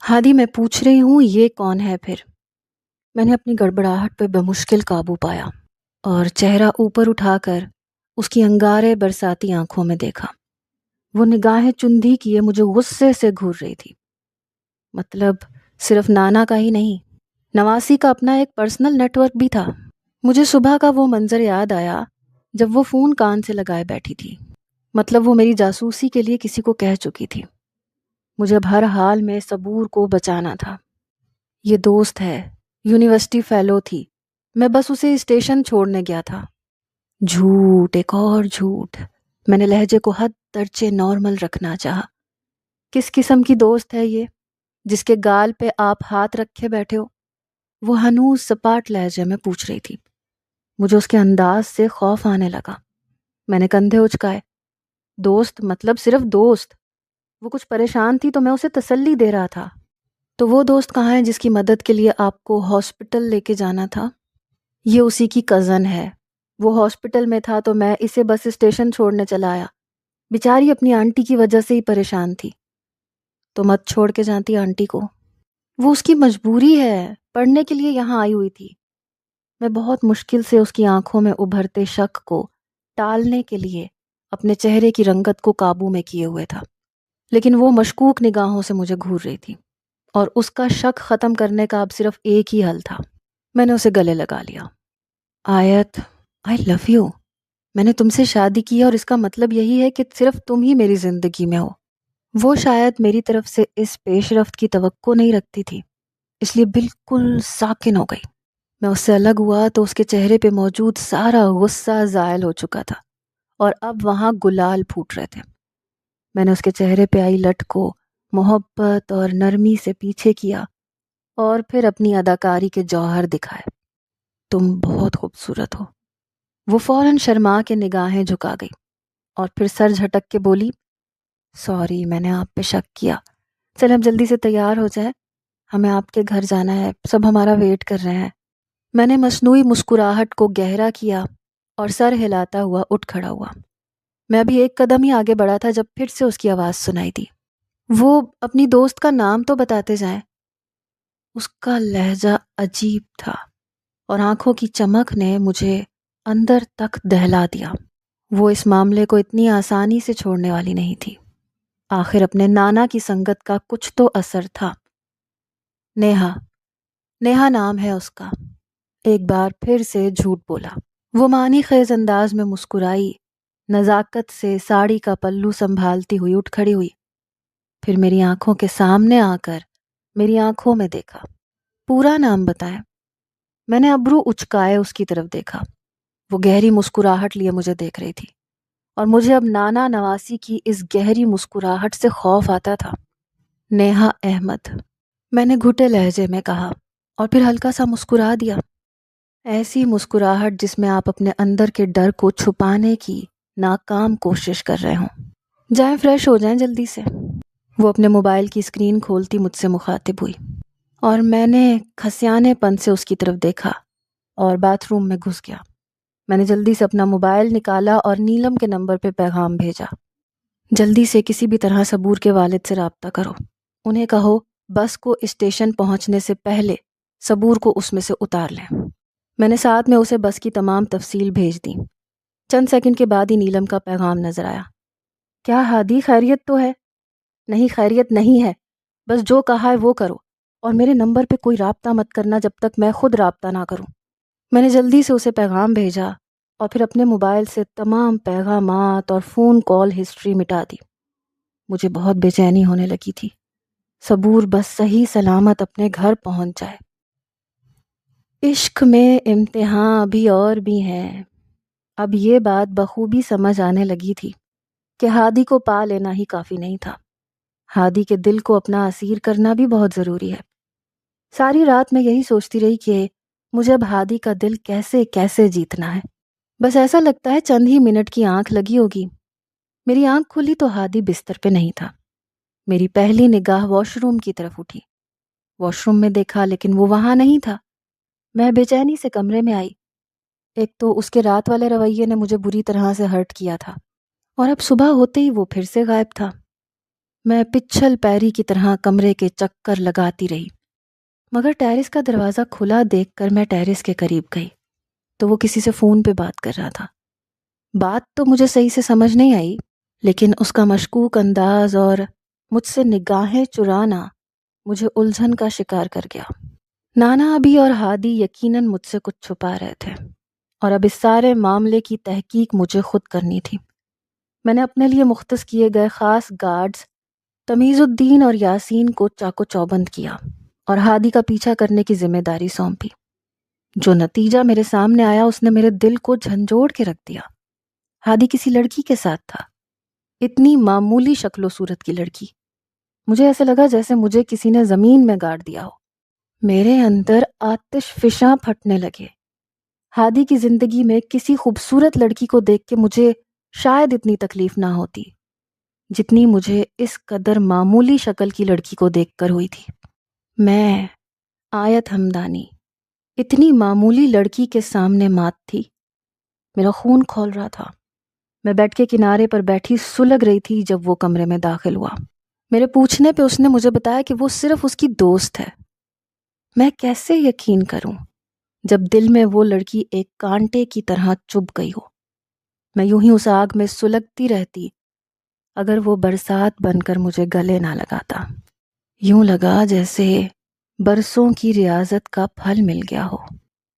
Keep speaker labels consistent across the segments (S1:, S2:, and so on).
S1: ہادی، میں پوچھ رہی ہوں یہ کون ہے پھر؟ میں نے اپنی گڑبڑاہٹ پہ بمشکل قابو پایا اور چہرہ اوپر اٹھا کر اس کی انگارے برساتی آنکھوں میں دیکھا۔ وہ نگاہیں چندھی کیے مجھے غصے سے گھور رہی تھی۔ مطلب صرف نانا کا ہی نہیں، نواسی کا اپنا ایک پرسنل نیٹ ورک بھی تھا۔ مجھے صبح کا وہ منظر یاد آیا جب وہ فون کان سے لگائے بیٹھی تھی۔ مطلب وہ میری جاسوسی کے لیے کسی کو کہہ چکی تھی۔ مجھے اب ہر حال میں صبور کو بچانا تھا۔ یہ دوست ہے، یونیورسٹی فیلو تھی، میں بس اسے اسٹیشن چھوڑنے گیا تھا۔ جھوٹ، ایک اور جھوٹ۔ میں نے لہجے کو حد درجے نارمل رکھنا چاہا۔ کس قسم کی دوست ہے یہ جس کے گال پہ آپ ہاتھ رکھے بیٹھے ہو؟ وہ ہنوز سپاٹ لہجے میں پوچھ رہی تھی۔ مجھے اس کے انداز سے خوف آنے لگا۔ میں نے کندھے اچکائے۔ دوست مطلب صرف دوست؟ وہ کچھ پریشان تھی تو میں اسے تسلی دے رہا تھا۔ تو وہ دوست کہاں ہے جس کی مدد کے لیے آپ کو ہاسپٹل لے کے جانا تھا؟ یہ اسی کی کزن ہے۔ وہ ہاسپٹل میں تھا تو میں اسے بس اسٹیشن چھوڑنے چلا آیا۔ بیچاری اپنی آنٹی کی وجہ سے ہی پریشان تھی۔ تو مت چھوڑ کے جاتی آنٹی کو؟ وہ اس کی مجبوری ہے، پڑھنے کے لیے یہاں آئی ہوئی تھی۔ میں بہت مشکل سے اس کی آنکھوں میں ابھرتے شک کو ٹالنے کے لیے اپنے چہرے کی رنگت کو قابو میں کیے ہوئے تھا، لیکن وہ مشکوک نگاہوں سے مجھے گھور رہی تھی، اور اس کا شک ختم کرنے کا اب صرف ایک ہی حل تھا۔ میں نے اسے گلے لگا لیا۔ آیت، آئی لو یو۔ میں نے تم سے شادی کی ہے اور اس کا مطلب یہی ہے کہ صرف تم ہی میری زندگی میں ہو۔ وہ شاید میری طرف سے اس پیش رفت کی توقع نہیں رکھتی تھی، اس لیے بالکل ساکن ہو گئی۔ میں اس سے الگ ہوا تو اس کے چہرے پہ موجود سارا غصہ زائل ہو چکا تھا اور اب وہاں گلال پھوٹ رہے تھے۔ میں نے اس کے چہرے پہ آئی لٹ کو محبت اور نرمی سے پیچھے کیا اور پھر اپنی اداکاری کے جوہر دکھائے۔ تم بہت خوبصورت ہو۔ وہ فوراً شرما کے نگاہیں جھکا گئی اور پھر سر جھٹک کے بولی، سوری، میں نے آپ پہ شک کیا۔ چل اب جلدی سے تیار ہو جائے، ہمیں آپ کے گھر جانا ہے، سب ہمارا ویٹ کر رہے ہیں۔ میں نے مصنوعی مسکراہٹ کو گہرا کیا اور سر ہلاتا ہوا اٹھ کھڑا ہوا۔ میں ابھی ایک قدم ہی آگے بڑھا تھا جب پھر سے اس کی آواز سنائی دی، وہ اپنی دوست کا نام تو بتاتے جائیں۔ اس کا لہجہ عجیب تھا اور آنکھوں کی چمک نے مجھے اندر تک دہلا دیا۔ وہ اس معاملے کو اتنی آسانی سے چھوڑنے والی نہیں تھی۔ آخر اپنے نانا کی سنگت کا کچھ تو اثر تھا۔ نیہا، نیہا نام ہے اس کا۔ ایک بار پھر سے جھوٹ بولا۔ وہ معنی خیز انداز میں مسکرائی، نزاکت سے ساڑی کا پلو سنبھالتی ہوئی اٹھ کھڑی ہوئی، پھر میری آنکھوں کے سامنے آ کر میری آنکھوں میں دیکھا۔ پورا نام بتائیں؟ میں نے ابرو اچکائے اس کی طرف دیکھا۔ وہ گہری مسکراہٹ لیے مجھے دیکھ رہی تھی اور مجھے اب نانا نواسی کی اس گہری مسکراہٹ سے خوف آتا تھا۔ نیہا احمد، میں نے گھٹے لہجے میں کہا اور پھر ہلکا سا مسکرا دیا، ایسی مسکراہٹ جس میں آپ اپنے اندر کے ڈر کو چھپانے کی ناکام کوشش کر رہے ہوں۔ جائیں فریش ہو جائیں جلدی سے۔ وہ اپنے موبائل کی اسکرین کھولتی مجھ سے مخاطب ہوئی اور میں نے کھسیانے پن سے اس کی طرف دیکھا اور باتھ روم میں گھس گیا۔ میں نے جلدی سے اپنا موبائل نکالا اور نیلم کے نمبر پہ پیغام بھیجا، جلدی سے کسی بھی طرح صبور کے والد سے رابطہ کرو، انہیں کہو بس کو اسٹیشن پہنچنے سے پہلے صبور کو اس میں سے اتار لیں۔ میں نے ساتھ میں اسے بس کی تمام تفصیل بھیج دی۔ چند سیکنڈ کے بعد ہی نیلم کا پیغام نظر آیا، کیا ہادی خیریت تو ہے؟ نہیں، خیریت نہیں ہے، بس جو کہا ہے وہ کرو اور میرے نمبر پہ کوئی رابطہ مت کرنا جب تک میں خود رابطہ نہ کروں۔ میں نے جلدی سے اسے پیغام بھیجا اور پھر اپنے موبائل سے تمام پیغامات اور فون کال ہسٹری مٹا دی۔ مجھے بہت بے چینی ہونے لگی تھی۔ صبور بس صحیح سلامت اپنے گھر پہنچ جائے۔ عشق میں امتحان ابھی اور بھی ہیں۔ اب یہ بات بخوبی سمجھ آنے لگی تھی کہ ہادی کو پا لینا ہی کافی نہیں تھا، ہادی کے دل کو اپنا اسیر کرنا بھی بہت ضروری ہے۔ ساری رات میں یہی سوچتی رہی کہ مجھے اب ہادی کا دل کیسے کیسے جیتنا ہے۔ بس ایسا لگتا ہے چند ہی منٹ کی آنکھ لگی ہوگی، میری آنکھ کھلی تو ہادی بستر پہ نہیں تھا۔ میری پہلی نگاہ واش روم کی طرف اٹھی۔ واش روم میں دیکھا لیکن وہ وہاں نہیں تھا۔ میں بے چینی سے کمرے میں آئی۔ ایک تو اس کے رات والے رویے نے مجھے بری طرح سے ہرٹ کیا تھا، اور اب صبح ہوتے ہی وہ پھر سے غائب تھا۔ میں پچھل پیری کی طرح کمرے کے چکر لگاتی رہی، مگر ٹیرس کا دروازہ کھلا دیکھ کر میں ٹیرس کے قریب گئی تو وہ کسی سے فون پہ بات کر رہا تھا۔ بات تو مجھے صحیح سے سمجھ نہیں آئی، لیکن اس کا مشکوک انداز اور مجھ سے نگاہیں چرانا مجھے الجھن کا شکار کر گیا۔ نانا ابھی اور ہادی یقیناً مجھ سے کچھ چھپا رہے تھے، اور اب اس سارے معاملے کی تحقیق مجھے خود کرنی تھی۔ میں نے اپنے لیے مختص کیے گئے خاص گارڈز تمیز الدین اور یاسین کو چاقو چوبند کیا اور ہادی کا پیچھا کرنے کی ذمہ داری سونپی۔ جو نتیجہ میرے سامنے آیا اس نے میرے دل کو جھنجھوڑ کے رکھ دیا۔ ہادی کسی لڑکی کے ساتھ تھا، اتنی معمولی شکل و صورت کی لڑکی۔ مجھے ایسے لگا جیسے مجھے کسی نے زمین میں گاڑ دیا ہو۔ میرے اندر آتش فشاں پھٹنے لگے۔ ہادی کی زندگی میں کسی خوبصورت لڑکی کو دیکھ کے مجھے شاید اتنی تکلیف نہ ہوتی جتنی مجھے اس قدر معمولی شکل کی لڑکی کو دیکھ کر ہوئی تھی۔ میں، آیت ہمدانی، اتنی معمولی لڑکی کے سامنے مات تھی۔ میرا خون کھول رہا تھا۔ میں بیڈ کے کنارے پر بیٹھی سلگ رہی تھی جب وہ کمرے میں داخل ہوا۔ میرے پوچھنے پہ اس نے مجھے بتایا کہ وہ صرف اس کی دوست ہے۔ میں کیسے یقین کروں جب دل میں وہ لڑکی ایک کانٹے کی طرح چبھ گئی ہو؟ میں یوں ہی اس آگ میں سلگتی رہتی اگر وہ برسات بن کر مجھے گلے نہ لگاتا۔ یوں لگا جیسے برسوں کی ریاضت کا پھل مل گیا ہو۔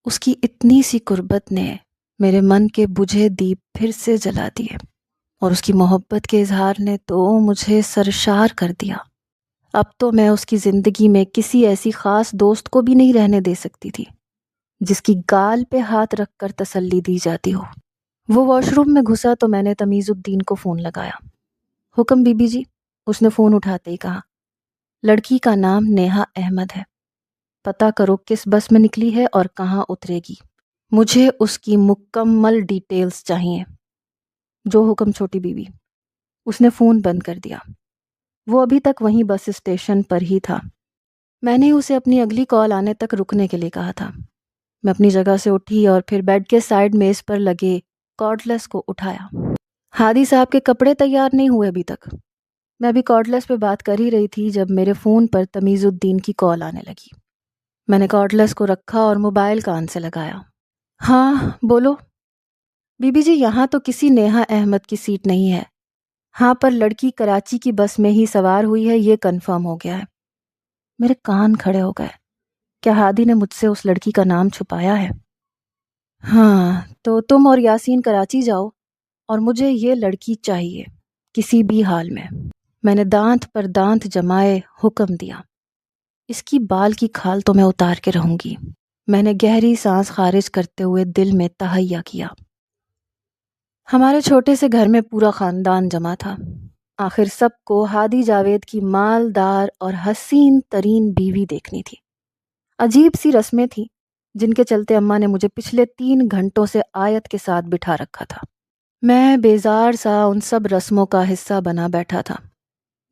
S1: اس کی اتنی سی قربت نے میرے من کے بجھے دیپ پھر سے جلا دیے، اور اس کی محبت کے اظہار نے تو مجھے سرشار کر دیا۔ اب تو میں اس کی زندگی میں کسی ایسی خاص دوست کو بھی نہیں رہنے دے سکتی تھی جس کی گال پہ ہاتھ رکھ کر تسلی دی جاتی ہو۔ وہ واش روم میں گھسا تو میں نے تمیز الدین کو فون لگایا۔ حکم بی بی جی، اس نے فون اٹھاتے ہی کہا۔ لڑکی کا نام نیہا احمد ہے، پتہ کرو کس بس میں نکلی ہے اور کہاں اترے گی۔ مجھے اس کی مکمل ڈیٹیلز چاہیے۔ جو حکم چھوٹی بیوی۔ اس نے فون بند کر دیا۔ وہ ابھی تک وہیں بس اسٹیشن پر ہی تھا۔ میں نے اسے اپنی اگلی کال آنے تک رکنے کے لیے کہا تھا۔ میں اپنی جگہ سے اٹھی اور پھر بیڈ کے سائڈ میز پر لگے کارڈلیس کو اٹھایا۔ ہادی صاحب کے کپڑے تیار نہیں ہوئے ابھی تک۔ میں ابھی کارڈلیس پہ بات کر ہی رہی تھی جب میرے فون پر تمیز الدین کی کال آنے لگی۔ میں نے کارڈلیس کو رکھا اور موبائل کان سے لگایا۔ ہاں بولو۔ بی بی جی، یہاں تو کسی نیہا احمد کی سیٹ نہیں ہے۔ ہاں، پر لڑکی کراچی کی بس میں ہی سوار ہوئی ہے، یہ کنفرم ہو گیا ہے۔ میرے کان کھڑے ہو گئے۔ کیا ہادی نے مجھ سے اس لڑکی کا نام چھپایا ہے؟ ہاں، تو تم اور یاسین کراچی جاؤ اور مجھے یہ لڑکی چاہیے کسی بھی حال میں۔ میں نے دانت پر دانت جمائے حکم دیا۔ اس کی بال کی کھال تو میں اتار کے رہوں گی۔ میں نے گہری سانس خارج کرتے ہوئے دل میں تہیہ کیا۔ ہمارے چھوٹے سے گھر میں پورا خاندان جمع تھا۔ آخر سب کو ہادی جاوید کی مالدار اور حسین ترین بیوی دیکھنی تھی۔ عجیب سی رسمیں تھیں جن کے چلتے اماں نے مجھے پچھلے 3 گھنٹوں سے آیت کے ساتھ بٹھا رکھا تھا۔ میں بیزار سا ان سب رسموں کا حصہ بنا بیٹھا تھا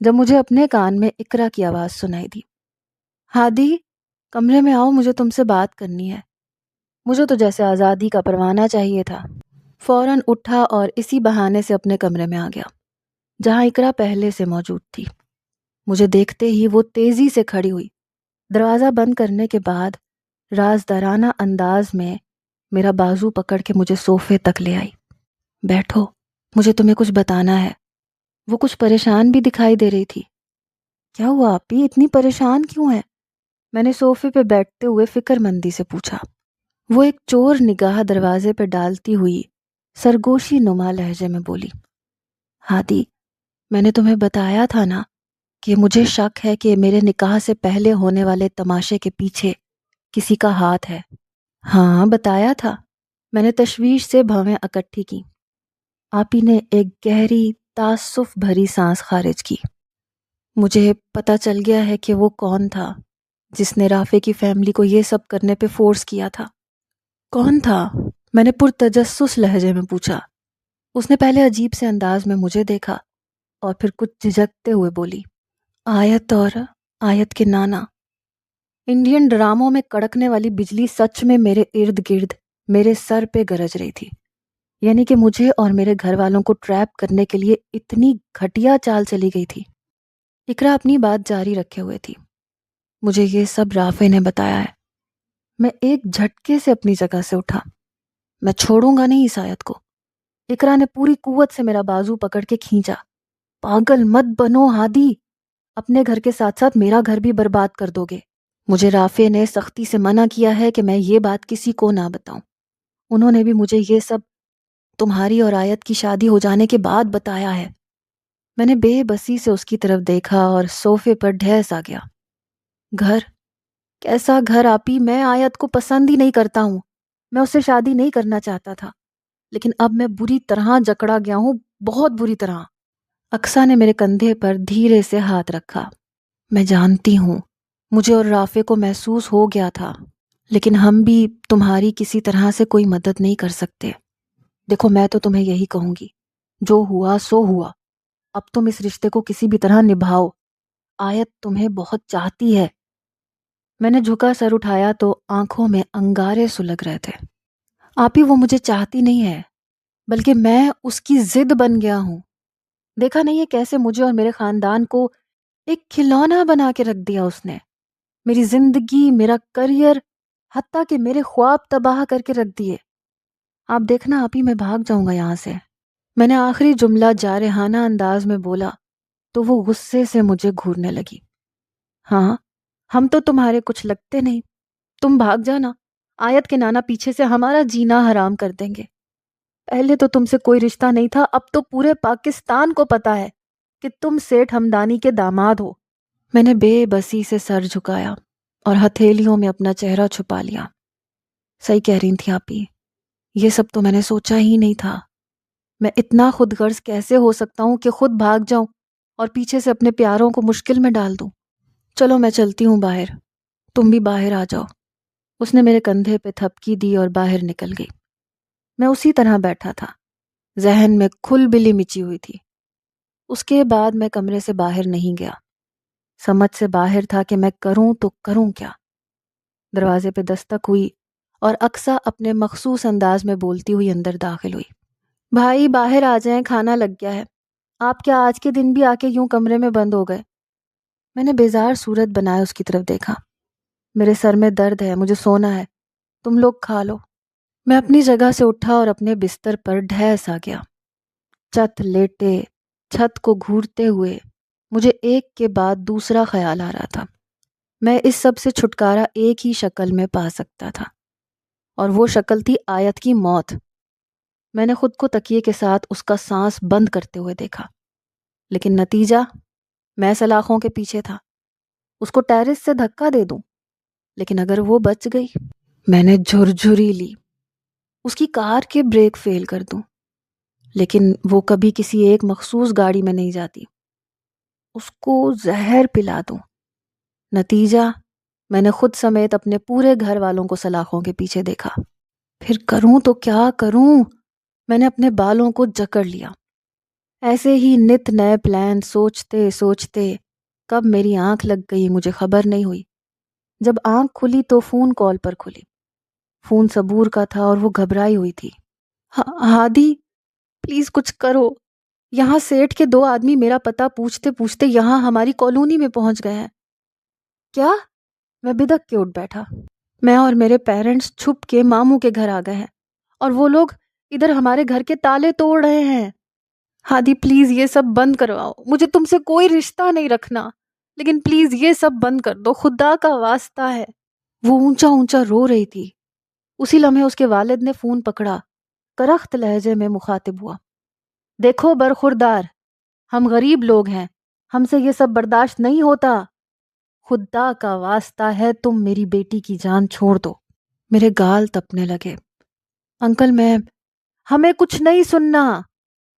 S1: جب مجھے اپنے کان میں اقرا کی آواز سنائی دی۔ ہادی، کمرے میں آؤ، مجھے تم سے بات کرنی ہے۔ مجھے تو جیسے آزادی کا پروانہ چاہیے تھا۔ فوراً اٹھا اور اسی بہانے سے اپنے کمرے میں آ گیا جہاں اقرا پہلے سے موجود تھی۔ مجھے دیکھتے ہی وہ تیزی سے کھڑی ہوئی۔ دروازہ بند کرنے کے بعد رازدارانہ انداز میں میرا بازو پکڑ کے مجھے صوفے تک لے آئی۔ بیٹھو، مجھے تمہیں کچھ بتانا ہے۔ وہ کچھ پریشان بھی دکھائی دے رہی تھی۔ کیا ہوا آپی، اتنی پریشان کیوں ہے؟ میں نے صوفے پہ بیٹھتے ہوئے فکر مندی سے پوچھا۔ وہ ایک چور نگاہ دروازے پہ ڈالتی ہوئی سرگوشی نما لہجے میں بولی، ہادی، میں نے تمہیں بتایا تھا نا کہ مجھے شک ہے کہ میرے نکاح سے پہلے ہونے والے تماشے کے پیچھے کسی کا ہاتھ ہے۔ ہاں بتایا تھا، میں نے تشویش سے بھویں اکٹھی کی۔ آپی نے ایک گہری تعصف بھری سانس خارج کی۔ مجھے پتہ چل گیا ہے کہ وہ کون تھا جس نے رافع کی فیملی کو یہ سب کرنے پہ فورس کیا تھا۔ کون تھا؟ میں نے پرتجسس لہجے میں پوچھا۔ اس نے پہلے عجیب سے انداز میں مجھے دیکھا اور پھر کچھ جھجکتے ہوئے بولی، آیت اور آیت کے نانا۔ انڈین ڈراموں میں کڑکنے والی بجلی سچ میں میرے ارد گرد میرے سر پہ گرج رہی تھی۔ یعنی کہ مجھے اور میرے گھر والوں کو ٹریپ کرنے کے لیے اتنی گھٹیا چال چلی گئی تھی۔ اقرا اپنی بات جاری رکھے ہوئے تھی۔ مجھے یہ سب رافع نے بتایا ہے۔ میں ایک جھٹکے سے اپنی جگہ سے اٹھا۔ میں چھوڑوں گا نہیں اس آیت کو۔ اقرا نے پوری قوت سے میرا بازو پکڑ کے کھینچا۔ پاگل مت بنو ہادی، اپنے گھر کے ساتھ ساتھ میرا گھر بھی برباد کر دو گے۔ مجھے رافع نے سختی سے منع کیا ہے کہ میں یہ بات کسی کو نہ بتاؤں۔ انہوں نے بھی مجھے یہ سب تمہاری اور آیت کی شادی ہو جانے کے بعد بتایا ہے۔ میں نے بے بسی سے اس کی طرف دیکھا اور صوفے پر ڈھیس آ گیا۔ گھر؟ کیسا گھر آپی؟ میں آیت کو پسند ہی نہیں کرتا ہوں۔ میں اس سے شادی نہیں کرنا چاہتا تھا، لیکن اب میں بری طرح جکڑا گیا ہوں، بہت بری طرح۔ اقصیٰ نے میرے کندھے پر دھیرے سے ہاتھ رکھا۔ میں جانتی ہوں، مجھے اور رافع کو محسوس ہو گیا تھا، لیکن ہم بھی تمہاری کسی طرح سے کوئی مدد نہیں کر سکتے۔ دیکھو، میں تو تمہیں یہی کہوں گی، جو ہوا سو ہوا۔ اب تم اس رشتے کو کسی بھی طرح نبھاؤ۔ آیت تمہیں بہت چاہتی ہے۔ میں نے جھکا سر اٹھایا تو آنکھوں میں انگارے سلگ رہے تھے۔ آپی، وہ مجھے چاہتی نہیں ہے، بلکہ میں اس کی ضد بن گیا ہوں۔ دیکھا نہیں ہے کیسے مجھے اور میرے خاندان کو ایک کھلونا بنا کے رکھ دیا اس نے۔ میری زندگی، میرا کریئر، حتیٰ کہ میرے خواب تباہ کر کے رکھ دیے۔ آپ دیکھنا آپی، میں بھاگ جاؤں گا یہاں سے۔ میں نے آخری جملہ جارحانہ انداز میں بولا تو وہ غصے سے مجھے گھورنے لگی۔ ہاں، ہم تو تمہارے کچھ لگتے نہیں، تم بھاگ جانا، آیت کے نانا پیچھے سے ہمارا جینا حرام کر دیں گے۔ پہلے تو تم سے کوئی رشتہ نہیں تھا، اب تو پورے پاکستان کو پتا ہے کہ تم سیٹھ ہمدانی کے داماد ہو۔ میں نے بے بسی سے سر جھکایا اور ہتھیلیوں میں اپنا چہرہ چھپا لیا۔ صحیح کہہ رہی تھی آپی، یہ سب تو میں نے سوچا ہی نہیں تھا۔ میں اتنا خود غرض کیسے ہو سکتا ہوں کہ خود بھاگ جاؤں اور پیچھے سے اپنے پیاروں کو مشکل میں ڈال دوں۔ چلو میں چلتی ہوں باہر، تم بھی باہر آ جاؤ۔ اس نے میرے کندھے پہ تھپکی دی اور باہر نکل گئی۔ میں اسی طرح بیٹھا تھا، ذہن میں کھل بلی مچی ہوئی تھی۔ اس کے بعد میں کمرے سے باہر نہیں گیا۔ سمجھ سے باہر تھا کہ میں کروں تو کروں کیا۔ دروازے پہ دستک ہوئی اور اقصیٰ اپنے مخصوص انداز میں بولتی ہوئی اندر داخل ہوئی۔ بھائی باہر آ جائیں، کھانا لگ گیا ہے۔ آپ کیا آج کے دن بھی آ کے یوں کمرے میں بند ہو گئے؟ میں نے بیزار صورت بنائے اس کی طرف دیکھا۔ میرے سر میں درد ہے، مجھے سونا ہے، تم لوگ کھا لو۔ میں اپنی جگہ سے اٹھا اور اپنے بستر پر ڈھیس آ گیا۔ چت لیٹے، چھت کو گھورتے ہوئے مجھے ایک کے بعد دوسرا خیال آ رہا تھا۔ میں اس سب سے چھٹکارا ایک ہی شکل میں پا سکتا تھا، اور وہ شکل تھی آیت کی موت۔ میں نے خود کو تکیے کے ساتھ اس کا سانس بند کرتے ہوئے دیکھا، لیکن نتیجہ، میں سلاخوں کے پیچھے تھا۔ اس کو ٹیرس سے دھکا دے دوں، لیکن اگر وہ بچ گئی، میں نے جھرجھری لی۔ اس کی کار کے بریک فیل کر دوں، لیکن وہ کبھی کسی ایک مخصوص گاڑی میں نہیں جاتی۔ اس کو زہر پلا دوں، نتیجہ، میں نے خود سمیت اپنے پورے گھر والوں کو سلاخوں کے پیچھے دیکھا۔ پھر کروں تو کیا کروں؟ میں نے اپنے بالوں کو جکڑ لیا۔ ایسے ہی نت نئے پلان سوچتے سوچتے کب میری آنکھ لگ گئی مجھے خبر نہیں ہوئی۔ جب آنکھ کھلی تو فون کال پر کھلی۔ فون صبور کا تھا اور وہ گھبرائی ہوئی تھی۔ ہادی، پلیز کچھ کرو، یہاں سیٹھ کے 2 آدمی میرا پتہ پوچھتے پوچھتے یہاں ہماری کالونی میں پہنچ گئے ہیں۔ کیا؟ میں بدک کے اٹھ بیٹھا۔ میں اور میرے پیرنٹس چھپ کے ماموں کے گھر آ گئے ہیں، اور وہ لوگ ادھر ہمارے گھر کے تالے توڑ رہے ہیں۔ ہادی پلیز یہ سب بند کرواؤ، مجھے تم سے کوئی رشتہ نہیں رکھنا، لیکن پلیز یہ سب بند کر دو، خدا کا واسطہ ہے۔ وہ اونچا اونچا رو رہی تھی۔ اسی لمحے اس کے والد نے فون پکڑا، کرخت لہجے میں مخاطب ہوا۔ دیکھو برخوردار، ہم غریب لوگ ہیں، ہم سے یہ سب برداشت نہیں ہوتا۔ خدا کا واسطہ ہے تم میری بیٹی کی جان چھوڑ دو۔ میرے گال تپنے لگے۔ انکل، ہمیں کچھ نہیں سننا،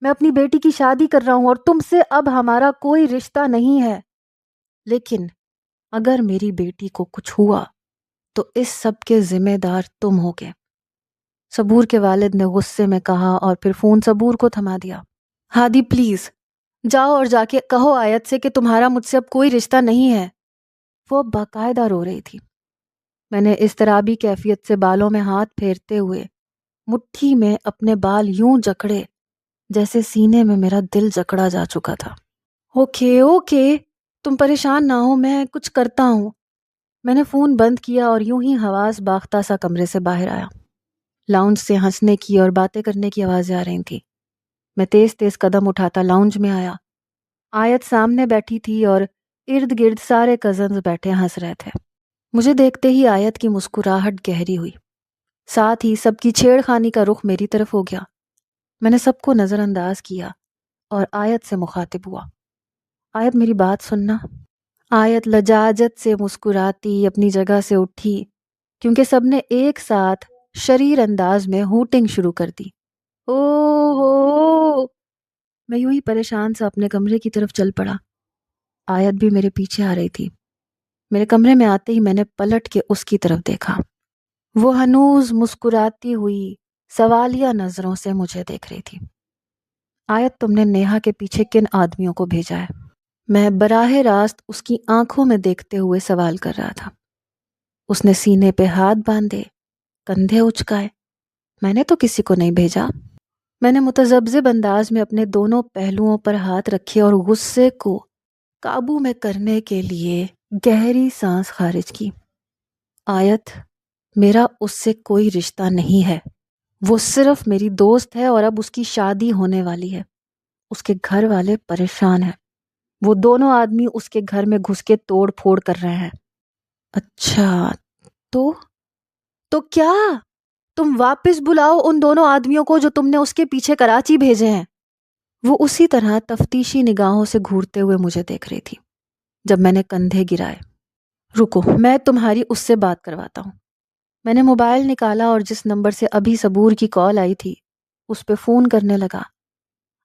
S1: میں اپنی بیٹی کی شادی کر رہا ہوں اور تم سے اب ہمارا کوئی رشتہ نہیں ہے، لیکن اگر میری بیٹی کو کچھ ہوا تو اس سب کے ذمہ دار تم ہوگے۔ صبور کے والد نے غصے میں کہا اور پھر فون صبور کو تھما دیا۔ ہادی پلیز جاؤ اور جا کے کہو آیت سے کہ تمہارا مجھ سے اب کوئی رشتہ نہیں ہے۔ وہ اب باقاعدہ رو رہی تھی۔ میں نے اضطرابی کیفیت سے بالوں میں ہاتھ پھیرتے ہوئے مٹھی میں اپنے بال یوں جکڑے جیسے سینے میں میرا دل جکڑا جا چکا تھا۔ اوکے، تم پریشان نہ ہو، میں کچھ کرتا ہوں۔ میں نے فون بند کیا اور یوں ہی حواس باختہ سا کمرے سے باہر آیا۔ لاؤنج سے ہنسنے کی اور باتیں کرنے کی آوازیں آ رہی تھیں۔ میں تیز تیز قدم اٹھاتا لاؤنج میں آیا۔ آیت سامنے بیٹھی تھی اور ارد گرد سارے کزنز بیٹھے ہنس رہے تھے۔ مجھے دیکھتے ہی آیت کی مسکراہٹ گہری ہوئی، ساتھ ہی سب کی چھیڑ خانی کا رخ میری طرف ہو گیا۔ میں نے سب کو نظر انداز کیا اور آیت سے مخاطب ہوا۔ آیت میری بات سننا۔ آیت لجاجت سے مسکراتی اپنی جگہ سے اٹھی کیونکہ سب نے ایک ساتھ شریر انداز میں ہوٹنگ شروع کر دی۔ او ہو! میں یوں ہی پریشان سا اپنے کمرے کی طرف چل پڑا۔ آیت بھی میرے پیچھے آ رہی تھی۔ میرے کمرے میں آتے ہی میں نے پلٹ کے اس کی طرف دیکھا۔ وہ ہنوز مسکراتی ہوئی سوالیہ نظروں سے مجھے دیکھ رہی تھی۔ آیت، تم نے نیہا کے پیچھے کن آدمیوں کو بھیجا ہے؟ میں براہ راست اس کی آنکھوں میں دیکھتے ہوئے سوال کر رہا تھا۔ اس نے سینے پہ ہاتھ باندھے، کندھے اچکائے۔ میں نے تو کسی کو نہیں بھیجا۔ میں نے متذبذب انداز میں اپنے دونوں پہلوؤں پر ہاتھ رکھے اور غصے کو قابو میں کرنے کے لیے گہری سانس خارج کی۔ آیت، میرا اس سے کوئی رشتہ نہیں ہے۔ وہ صرف میری دوست ہے اور اب اس کی شادی ہونے والی ہے۔ اس کے گھر والے پریشان ہیں۔ وہ دونوں آدمی اس کے گھر میں گھس کے توڑ پھوڑ کر رہے ہیں۔ اچھا، تو کیا؟ تم واپس بلاؤ ان دونوں آدمیوں کو جو تم نے اس کے پیچھے کراچی بھیجے ہیں۔ وہ اسی طرح تفتیشی نگاہوں سے گھورتے ہوئے مجھے دیکھ رہی تھی جب میں نے کندھے گرائے۔ رکو، میں تمہاری اس سے بات کرواتا ہوں۔ میں نے موبائل نکالا اور جس نمبر سے ابھی صبور کی کال آئی تھی اس پہ فون کرنے لگا۔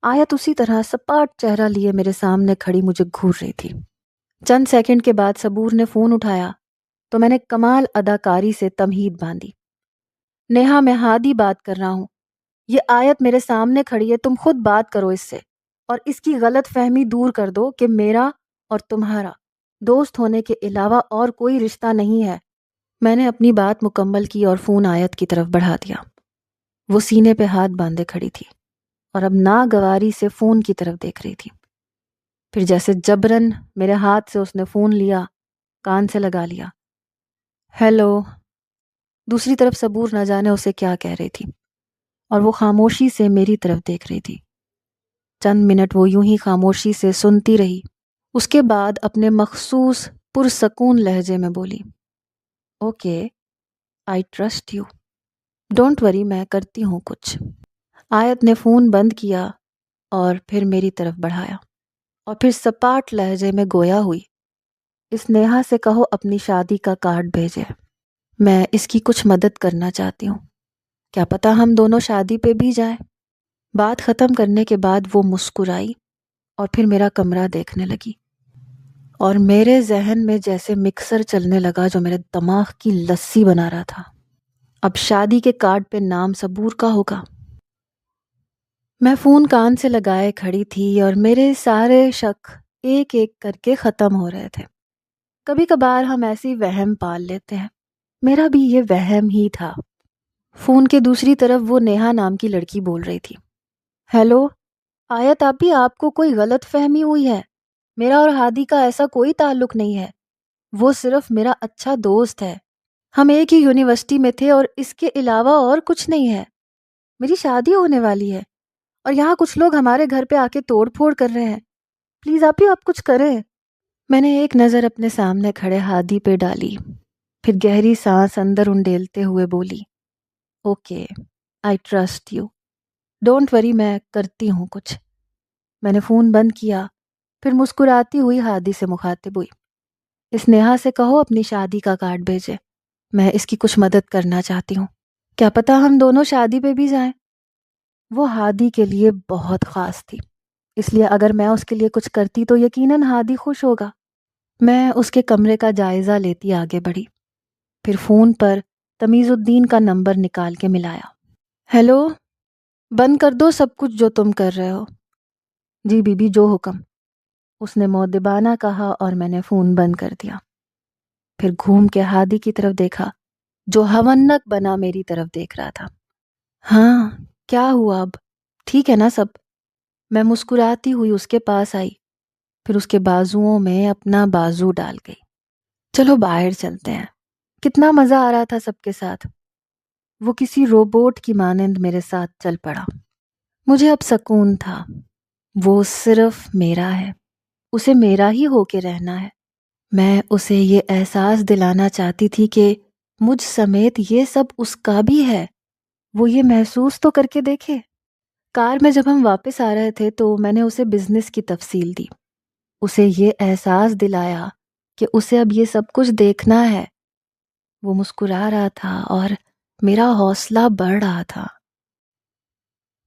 S1: آیت اسی طرح سپاٹ چہرہ لیے میرے سامنے کھڑی مجھے گھور رہی تھی۔ چند سیکنڈ کے بعد صبور نے فون اٹھایا تو میں نے کمال اداکاری سے تمہید باندھی۔ نیہا، میں ہادی بات کر رہا ہوں۔ یہ آیت میرے سامنے کھڑی ہے، تم خود بات کرو اس سے اور اس کی غلط فہمی دور کر دو کہ میرا اور تمہارا دوست ہونے کے علاوہ اور کوئی رشتہ نہیں ہے۔ میں نے اپنی بات مکمل کی اور فون آیت کی طرف بڑھا دیا۔ وہ سینے پہ ہاتھ باندھے کھڑی تھی اور اب ناگواری سے فون کی طرف دیکھ رہی تھی۔ پھر جیسے جبرن میرے ہاتھ سے اس نے فون لیا، کان سے لگا لیا۔ ہیلو۔ دوسری طرف صبور نہ جانے اسے کیا کہہ رہی تھی اور وہ خاموشی سے میری طرف دیکھ رہی تھی۔ چند منٹ وہ یوں ہی خاموشی سے سنتی رہی۔ اس کے بعد اپنے مخصوص پرسکون لہجے میں بولی، okay, I trust you, don't worry, میں کرتی ہوں کچھ۔ آیت نے فون بند کیا اور پھر میری طرف بڑھایا اور پھر سپاٹ لہجے میں گویا ہوئی، اس نیہا سے کہو اپنی شادی کا کارڈ بھیجے، میں اس کی کچھ مدد کرنا چاہتی ہوں، کیا پتہ ہم دونوں شادی پہ بھی جائیں۔ بات ختم کرنے کے بعد وہ مسکرائی اور پھر میرا کمرہ دیکھنے لگی اور میرے ذہن میں جیسے مکسر چلنے لگا جو میرے دماغ کی لسی بنا رہا تھا۔ اب شادی کے کارڈ پہ نام صبور کا ہوگا۔ میں فون کان سے لگائے کھڑی تھی اور میرے سارے شک ایک ایک کر کے ختم ہو رہے تھے۔ کبھی کبھار ہم ایسی وہم پال لیتے ہیں، میرا بھی یہ وہم ہی تھا۔ فون کے دوسری طرف وہ نیہا نام کی لڑکی بول رہی تھی، ہیلو آیت آپی، آپ کو کوئی غلط فہمی ہوئی ہے، میرا اور ہادی کا ایسا کوئی تعلق نہیں ہے، وہ صرف میرا اچھا دوست ہے، ہم ایک ہی یونیورسٹی میں تھے اور اس کے علاوہ اور کچھ نہیں ہے۔ میری شادی ہونے والی ہے اور یہاں کچھ لوگ ہمارے گھر پہ آ کے توڑ پھوڑ کر رہے ہیں، پلیز آپی آپ کچھ کریں۔ میں نے ایک نظر اپنے سامنے کھڑے ہادی پہ ڈالی، پھر گہری سانس اندر انڈیلتے ہوئے بولی، okay, I trust you, don't worry, میں کرتی ہوں کچھ۔ میں نے فون بند کیا، پھر مسکراتی ہوئی ہادی سے مخاطب ہوئی، اس نیہا سے کہو اپنی شادی کا کارڈ بھیجے، میں اس کی کچھ مدد کرنا چاہتی ہوں، کیا پتہ ہم دونوں شادی پہ بھی جائیں۔ وہ ہادی کے لیے بہت خاص تھی، اس لیے اگر میں اس کے لیے کچھ کرتی تو یقیناً ہادی خوش ہوگا۔ میں اس کے کمرے کا جائزہ لیتی آگے بڑھی، پھر فون پر تمیز الدین کا نمبر نکال کے ملایا۔ ہیلو، بند کر دو سب کچھ جو تم کر رہے ہو۔ جی بی بی، جو حکم، اس نے مؤدبانہ کہا اور میں نے فون بند کر دیا۔ پھر گھوم کے ہادی کی طرف دیکھا جو ہونک بنا میری طرف دیکھ رہا تھا۔ ہاں، کیا ہوا اب، ٹھیک ہے نا سب؟ میں مسکراتی ہوئی اس کے پاس آئی، پھر اس کے بازوؤں میں اپنا بازو ڈال گئی۔ چلو باہر چلتے ہیں، کتنا مزہ آ رہا تھا سب کے ساتھ۔ وہ کسی روبوٹ کی مانند میرے ساتھ چل پڑا۔ مجھے اب سکون تھا، وہ صرف میرا ہے، اسے میرا ہی ہو کے رہنا ہے۔ میں اسے یہ احساس دلانا چاہتی تھی کہ مجھ سمیت یہ سب اس کا بھی ہے، وہ یہ محسوس تو کر کے دیکھے۔ کار میں جب ہم واپس آ رہے تھے تو میں نے اسے بزنس کی تفصیل دی، اسے یہ احساس دلایا کہ اسے اب یہ سب کچھ دیکھنا ہے۔ وہ مسکرا رہا تھا اور میرا حوصلہ بڑھ رہا تھا۔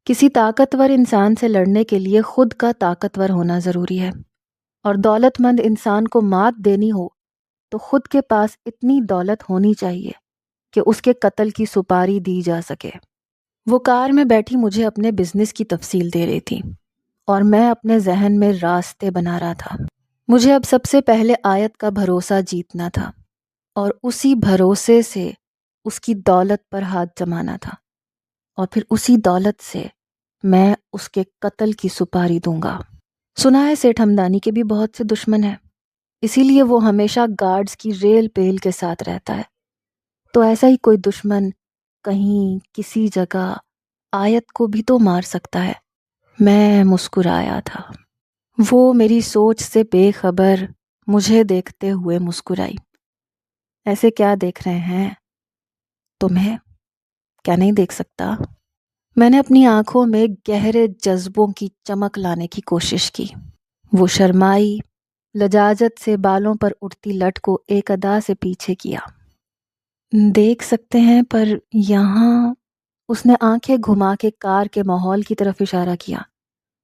S1: کسی طاقتور انسان سے لڑنے کے لیے خود کا طاقتور ہونا ضروری ہے، اور دولت مند انسان کو مات دینی ہو تو خود کے پاس اتنی دولت ہونی چاہیے کہ اس کے قتل کی سپاری دی جا سکے۔ وہ کار میں بیٹھی مجھے اپنے بزنس کی تفصیل دے رہی تھی اور میں اپنے ذہن میں راستے بنا رہا تھا۔ مجھے اب سب سے پہلے آیت کا بھروسہ جیتنا تھا اور اسی بھروسے سے اس کی دولت پر ہاتھ جمانا تھا، اور پھر اسی دولت سے میں اس کے قتل کی سپاری دوں گا۔ سنا ہے سیٹھ ہمدانی کے بھی بہت سے دشمن ہیں، اسی لیے وہ ہمیشہ گارڈز کی ریل پیل کے ساتھ رہتا ہے۔ تو ایسا ہی کوئی دشمن کہیں کسی جگہ آیت کو بھی تو مار سکتا ہے۔ میں مسکرایا تھا۔ وہ میری سوچ سے بے خبر مجھے دیکھتے ہوئے مسکرائی۔ ایسے کیا دیکھ رہے ہیں؟ تمہیں کیا نہیں دیکھ سکتا؟ میں نے اپنی آنکھوں میں گہرے جذبوں کی چمک لانے کی کوشش کی۔ وہ شرمائی، لجاجت سے بالوں پر اٹھتی لٹ کو ایک ادا سے پیچھے کیا۔ دیکھ سکتے ہیں، پر یہاں، اس نے آنکھیں گھما کے کار کے ماحول کی طرف اشارہ کیا۔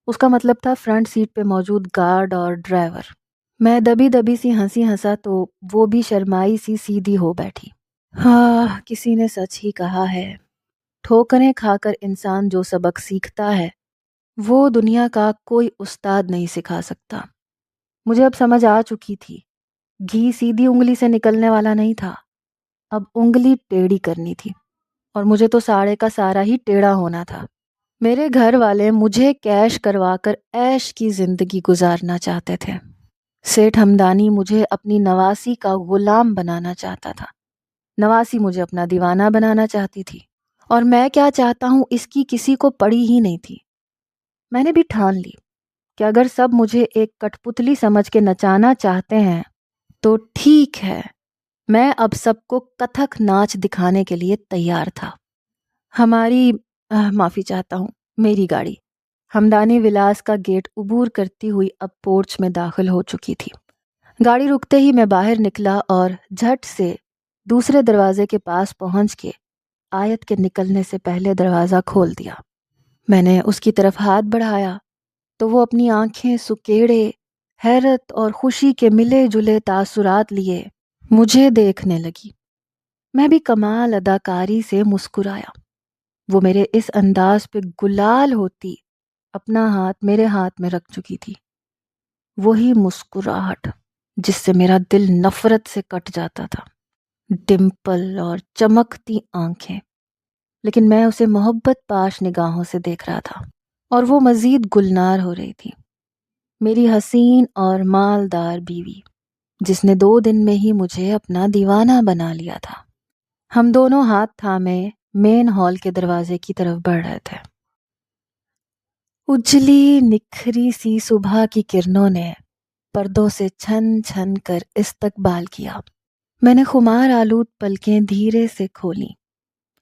S1: اس کا مطلب تھا فرنٹ سیٹ پہ موجود گارڈ اور ڈرائیور۔ میں دبی دبی سی ہنسی ہنسا تو وہ بھی شرمائی سی سیدھی ہو بیٹھی۔ ہاں، کسی نے سچ ہی کہا ہے، ٹھوکریں کھا کر انسان جو سبق سیکھتا ہے وہ دنیا کا کوئی استاد نہیں سکھا سکتا۔ مجھے اب سمجھ آ چکی تھی، گھی سیدھی انگلی سے نکلنے والا نہیں تھا، اب انگلی ٹیڑھی کرنی تھی، اور مجھے تو سارے کا سارا ہی ٹیڑھا ہونا تھا۔ میرے گھر والے مجھے کیش کروا کر عیش کی زندگی گزارنا چاہتے تھے۔ سیٹھ ہمدانی مجھے اپنی نواسی کا غلام بنانا چاہتا تھا، نواسی مجھے اپنا دیوانہ بنانا چاہتی تھی، اور میں کیا چاہتا ہوں اس کی کسی کو پڑی ہی نہیں تھی۔ میں نے بھی ٹھان لی کہ اگر سب مجھے ایک کٹ پتلی سمجھ کے نچانا چاہتے ہیں تو ٹھیک ہے، میں اب سب کو کتھک ناچ دکھانے کے لیے تیار تھا۔ ہماری معافی چاہتا ہوں، میری گاڑی ہمدانی ولاس کا گیٹ عبور کرتی ہوئی اب پورچ میں داخل ہو چکی تھی۔ گاڑی رکتے ہی میں باہر نکلا اور جھٹ سے دوسرے دروازے کے پاس پہنچ کے آیت کے نکلنے سے پہلے دروازہ کھول دیا۔ میں نے اس کی طرف ہاتھ بڑھایا تو وہ اپنی آنکھیں سکیڑے حیرت اور خوشی کے ملے جلے تاثرات لیے مجھے دیکھنے لگی۔ میں بھی کمال اداکاری سے مسکرایا۔ وہ میرے اس انداز پہ گلال ہوتی اپنا ہاتھ میرے ہاتھ میں رکھ چکی تھی، وہی مسکراہٹ جس سے میرا دل نفرت سے کٹ جاتا تھا، ڈمپل اور چمکتی آنکھیں، لیکن میں اسے محبت پاش نگاہوں سے دیکھ رہا تھا، اور وہ مزید گلنار ہو رہی تھی، میری حسین اور مالدار بیوی، جس نے 2 دن میں ہی مجھے اپنا دیوانہ بنا لیا تھا۔ ہم دونوں ہاتھ تھامے مین ہال کے دروازے کی طرف بڑھ رہے تھے۔ اجلی نکھری سی صبح کی کرنوں نے پردوں سے چھن چھن کر استقبال کیا۔ میں نے خمار آلود پلکیں دھیرے سے کھولیں۔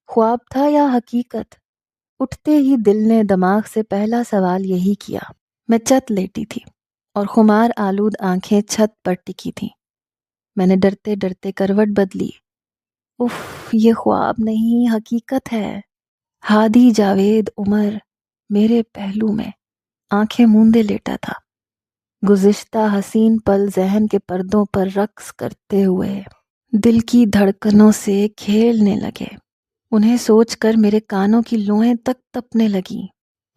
S1: خواب تھا یا حقیقت؟ اٹھتے ہی دل نے دماغ سے پہلا سوال یہی کیا۔ میں چت لیٹی تھی اور خمار آلود آنکھیں چھت پر ٹکی تھیں۔ میں نے ڈرتے ڈرتے کروٹ بدلی۔ اف، یہ خواب نہیں، حقیقت ہے۔ ہادی جاوید عمر میرے پہلو میں آنکھیں موندے لیٹا تھا، گزشتہ حسین پل ذہن کے پردوں پر رقص کرتے ہوئے دل کی دھڑکنوں سے کھیلنے لگے۔ انہیں سوچ کر میرے کانوں کی لوئیں تک تپنے لگیں۔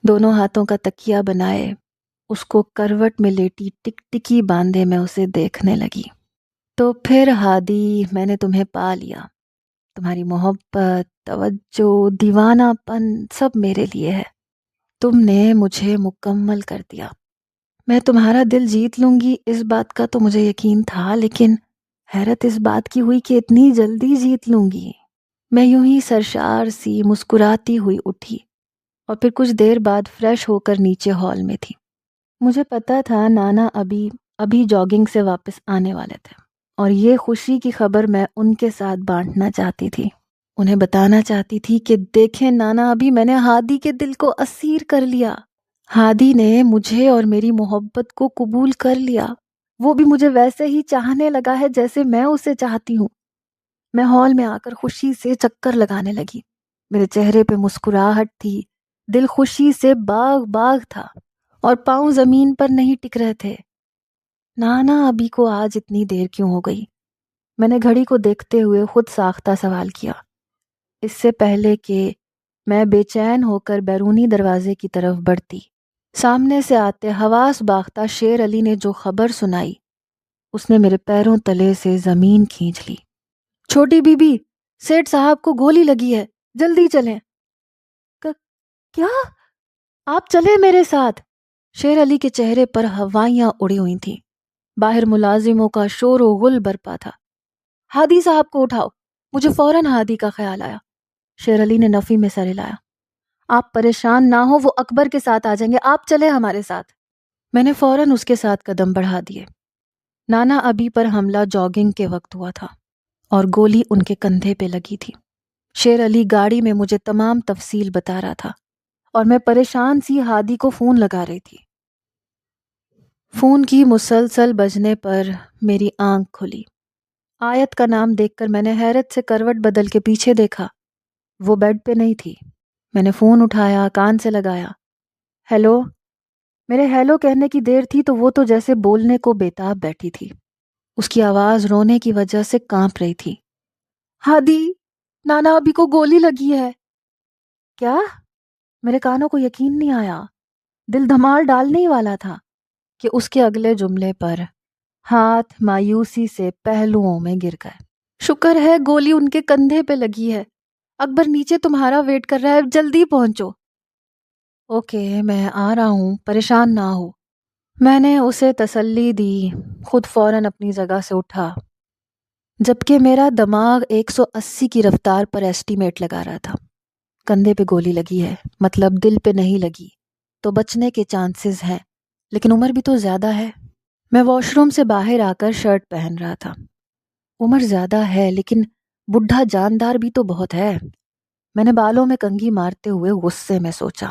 S1: دونوں ہاتھوں کا تکیہ بنائے اس کو کروٹ میں لیٹی ٹک ٹکی باندھے میں اسے دیکھنے لگی۔ تو پھر ہادی، میں نے تمہیں پا لیا۔ تمہاری محبت، توجہ، دیوانہ پن سب میرے لیے ہے۔ تم نے مجھے مکمل کر دیا۔ میں تمہارا دل جیت لوں گی اس بات کا تو مجھے یقین تھا، لیکن حیرت اس بات کی ہوئی کہ اتنی جلدی جیت لوں گی۔ میں یوں ہی سرشار سی مسکراتی ہوئی اٹھی اور پھر کچھ دیر بعد فریش ہو کر نیچے ہال میں تھی۔ مجھے پتا تھا نانا ابھی جاگنگ سے واپس آنے والے تھے اور یہ خوشی کی خبر میں ان کے ساتھ بانٹنا چاہتی تھی۔ انہیں بتانا چاہتی تھی کہ دیکھیں نانا ابھی میں نے ہادی کے دل کو اسیر کر لیا۔ ہادی نے مجھے اور میری محبت کو قبول کر لیا۔ وہ بھی مجھے ویسے ہی چاہنے لگا ہے جیسے میں اسے چاہتی ہوں۔ میں ہال میں آ کر خوشی سے چکر لگانے لگی۔ میرے چہرے پہ مسکراہٹ تھی، دل خوشی سے باغ باغ تھا اور پاؤں زمین پر نہیں ٹک رہے تھے۔ نانا ابھی کو آج اتنی دیر کیوں ہو گئی؟ میں نے گھڑی کو دیکھتے ہوئے خود ساختہ سوال کیا، اس سے پہلے کہ میں بے چین ہو کر بیرونی دروازے کی طرف بڑھتی۔ سامنے سے آتے حواس باختہ شیر علی نے جو خبر سنائی، اس نے میرے پیروں تلے سے زمین کھینچ لی۔ چھوٹی بی بی، سیٹھ صاحب کو گولی لگی ہے، جلدی چلیں۔ کیا؟ آپ چلیں میرے ساتھ؟ شیر علی کے چہرے پر ہوائیاں اڑی ہوئی تھیں۔ باہر ملازموں کا شور و غل برپا تھا۔ ہادی صاحب کو اٹھاؤ۔ مجھے فوراً ہادی کا خیال آیا۔ شیر علی نے نفی میں سر ہلایا۔ آپ پریشان نہ ہو، وہ اکبر کے ساتھ آ جائیں گے، آپ چلیں ہمارے ساتھ۔ میں نے فوراً اس کے ساتھ قدم بڑھا دیے۔ نانا ابھی پر حملہ جاگنگ کے وقت ہوا تھا اور گولی ان کے کندھے پہ لگی تھی۔ شیر علی گاڑی میں مجھے تمام تفصیل بتا رہا تھا اور میں پریشان سی ہادی کو فون لگا رہی تھی۔ فون کی مسلسل بجنے پر میری آنکھ کھلی۔ آیت کا نام دیکھ کر میں نے حیرت سے کروٹ بدل کے پیچھے دیکھا۔ وہ بیڈ پہ نہیں تھی۔ میں نے فون اٹھایا، کان سے لگایا۔ ہیلو۔ میرے ہیلو کہنے کی دیر تھی تو وہ تو جیسے بولنے کو بےتاب بیٹھی تھی۔ اس کی آواز رونے کی وجہ سے کانپ رہی تھی۔ ہادی، نانا ابھی کو گولی لگی ہے۔ کیا؟ میرے کانوں کو یقین نہیں آیا۔ دل دھمال ڈالنے ہی والا تھا کہ اس کے اگلے جملے پر ہاتھ مایوسی سے پہلوؤں میں گر گئے۔ شکر ہے گولی ان کے کندھے پہ لگی ہے۔ اکبر نیچے تمہارا ویٹ کر رہا ہے، جلدی پہنچو۔ اوکے، میں آ رہا ہوں، پریشان نہ ہو۔ میں نے اسے تسلی دی، خود فوراً اپنی جگہ سے اٹھا، جبکہ میرا دماغ 180 کی رفتار پر ایسٹیمیٹ لگا رہا تھا۔ کندھے پہ گولی لگی ہے، مطلب دل پہ نہیں لگی تو بچنے کے چانسز ہیں، لیکن عمر بھی تو زیادہ ہے۔ میں واش روم سے باہر آ کر شرٹ پہن رہا تھا۔ عمر زیادہ ہے لیکن بڈھا جاندار بھی تو بہت ہے، میں نے بالوں میں کنگھی مارتے ہوئے غصے میں سوچا۔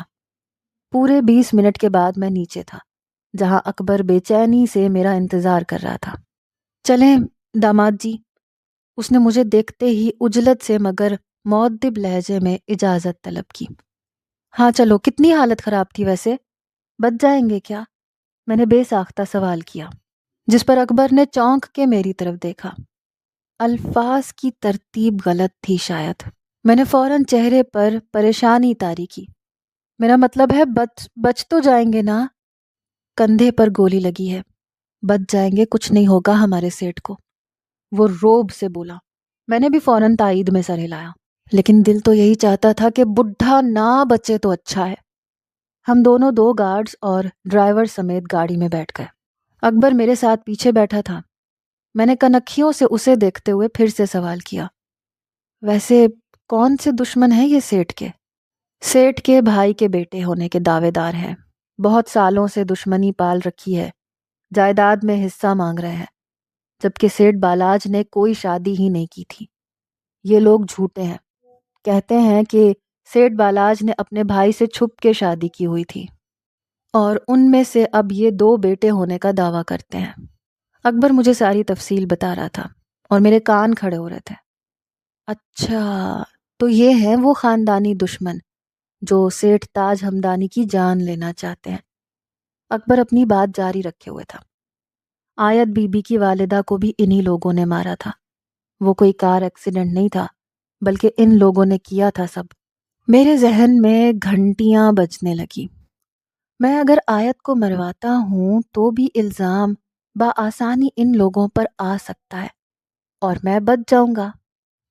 S1: پورے 20 منٹ کے بعد میں نیچے تھا، جہاں اکبر بے چینی سے میرا انتظار کر رہا تھا۔ چلیں داماد جی، اس نے مجھے دیکھتے ہی عجلت سے مگر مؤدب لہجے میں اجازت طلب کی۔ ہاں چلو، کتنی حالت خراب تھی ویسے؟ بچ جائیں گے کیا؟ میں نے بے ساختہ سوال کیا، جس پر اکبر نے چونک کے میری طرف دیکھا۔ الفاظ کی ترتیب غلط تھی شاید۔ میں نے فوراً چہرے پر پریشانی طاری کی۔ میرا مطلب ہے بچ تو جائیں گے نا؟ کندھے پر گولی لگی ہے، بچ جائیں گے، کچھ نہیں ہوگا ہمارے سیٹ کو، وہ روب سے بولا۔ میں نے بھی فوراً تائید میں سر ہلایا، لیکن دل تو یہی چاہتا تھا کہ بڈھا نہ بچے تو اچھا ہے۔ ہم دونوں 2 گارڈز اور ڈرائیور سمیت گاڑی میں بیٹھ گئے۔ اکبر میرے ساتھ پیچھے بیٹھا تھا۔ میں نے کنکھیوں سے اسے دیکھتے ہوئے پھر سے سوال کیا، ویسے کون سے دشمن ہیں یہ سیٹھ کے؟ سیٹھ کے بھائی کے بیٹے ہونے کے دعوے دار ہیں، بہت سالوں سے دشمنی پال رکھی ہے، جائیداد میں حصہ مانگ رہے ہیں، جبکہ سیٹھ بالاج نے کوئی شادی ہی نہیں کی تھی۔ یہ لوگ جھوٹے ہیں، کہتے ہیں کہ سیٹھ بالاج نے اپنے بھائی سے چھپ کے شادی کی ہوئی تھی اور ان میں سے اب یہ 2 بیٹے ہونے کا دعویٰ کرتے ہیں۔ اکبر مجھے ساری تفصیل بتا رہا تھا اور میرے کان کھڑے ہو رہے تھے۔ اچھا، تو یہ ہیں وہ خاندانی دشمن جو سیٹھ تاج ہمدانی کی جان لینا چاہتے ہیں۔ اکبر اپنی بات جاری رکھے ہوئے تھا۔ آیت بی بی کی والدہ کو بھی انہی لوگوں نے مارا تھا۔ وہ کوئی کار ایکسیڈنٹ نہیں تھا، بلکہ ان لوگوں نے کیا تھا سب۔ میرے ذہن میں گھنٹیاں بجنے لگی۔ میں اگر آیت کو مرواتا ہوں تو بھی الزام بآسانی ان لوگوں پر آ سکتا ہے اور میں بچ جاؤں گا۔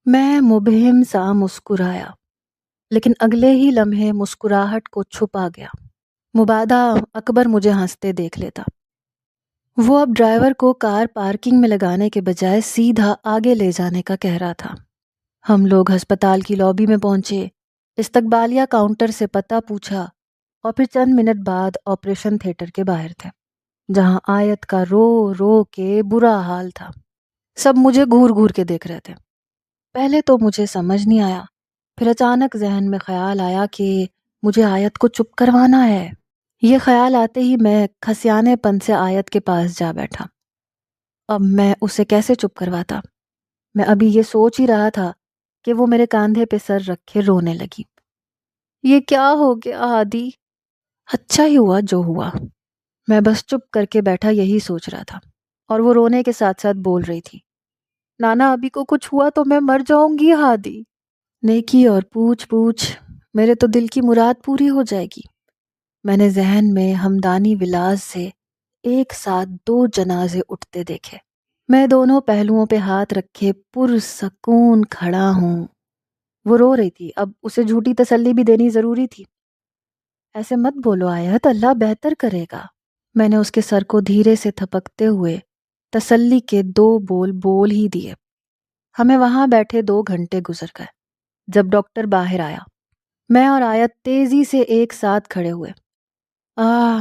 S1: میں مبہم سا مسکرایا، لیکن اگلے ہی لمحے مسکراہٹ کو چھپا گیا۔ مبادہ اکبر مجھے ہنستے دیکھ لیتا۔ وہ اب ڈرائیور کو کار پارکنگ میں لگانے کے بجائے سیدھا آگے لے جانے کا کہہ رہا تھا۔ ہم لوگ ہسپتال کی لابی میں پہنچے، استقبالیہ کاؤنٹر سے پتہ پوچھا اور پھر چند منٹ بعد آپریشن تھیٹر کے باہر تھے، جہاں آیت کا رو رو کے برا حال تھا۔ سب مجھے گھور گھور کے دیکھ رہے تھے۔ پہلے تو مجھے سمجھ نہیں آیا، پھر اچانک ذہن میں خیال آیا کہ مجھے آیت کو چپ کروانا ہے۔ یہ خیال آتے ہی میں کھسیانے پن سے آیت کے پاس جا بیٹھا۔ اب میں اسے کیسے چپ کرواتا؟ میں ابھی یہ سوچ ہی رہا تھا کہ وہ میرے کاندھے پہ سر رکھے رونے لگی۔ یہ کیا ہو گیا ہادی؟ اچھا ہی ہوا جو ہوا۔ میں بس چپ کر کے بیٹھا یہی سوچ رہا تھا، اور وہ رونے کے ساتھ ساتھ بول رہی تھی، نانا ابھی کو کچھ ہوا تو میں مر جاؤں گی ہادی۔ نیکی اور پوچھ پوچھ، میرے تو دل کی مراد پوری ہو جائے گی۔ میں نے ذہن میں ہمدانی ولاس سے ایک ساتھ 2 جنازے اٹھتے دیکھے۔ میں دونوں پہلوؤں پہ ہاتھ رکھے پرسکون کھڑا ہوں۔ وہ رو رہی تھی، اب اسے جھوٹی تسلی بھی دینی ضروری تھی۔ ایسے مت بولو آیت، اللہ بہتر کرے گا۔ میں نے اس کے سر کو دھیرے سے تھپکتے ہوئے تسلی کے 2 بول بول ہی دیے۔ ہمیں وہاں بیٹھے 2 گھنٹے گزر گئے۔ جب ڈاکٹر باہر آیا، میں اور آیت تیزی سے ایک ساتھ کھڑے ہوئے۔